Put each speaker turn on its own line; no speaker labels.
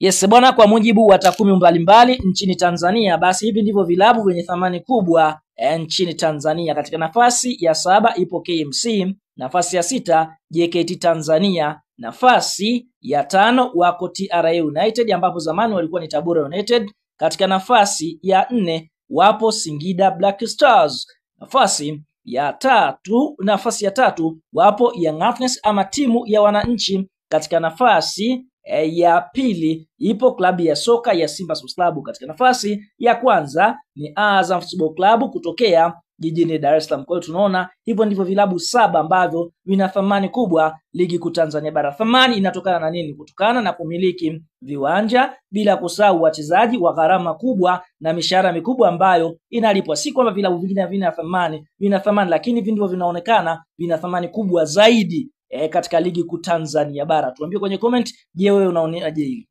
Yes bwana, kwa mujibu wa takwimu mbalimbali nchini Tanzania, basi hivi ndivyo vilabu vyenye thamani kubwa nchini Tanzania. Katika nafasi ya 7 ipo KMC, nafasi ya 6 JKT Tanzania, nafasi ya 5 wako TRA United ambapo zamani walikuwa ni Tabora United. Katika nafasi ya 4 wapo Singida Black Stars. Nafasi ya tatu wapo Young Africans ama timu ya wananchi. Katika nafasi ya pili ipo klabu ya soka ya Simba Sports Club. Katika nafasi ya kwanza ni Azam Football Club kutokea jijini Dar es Salaam. Kwa hiyo tunaona hivyo ndivyo vilabu 7 ambavyo vina thamani kubwa ligi kuu Tanzania bara. Thamani inatokana na nini? Kutokana na kumiliki viwanja, bila kusahau wachezaji wa gharama kubwa na mishahara mikubwa ambayo inalipwa. Si kwamba vilabu vingine havina thamani, vina thamani, lakini hivi ndivyo vinaonekana vina thamani kubwa zaidi katika ligi kuu Tanzania bara. Tuambie kwenye comment, je, wewe unaonaje hili?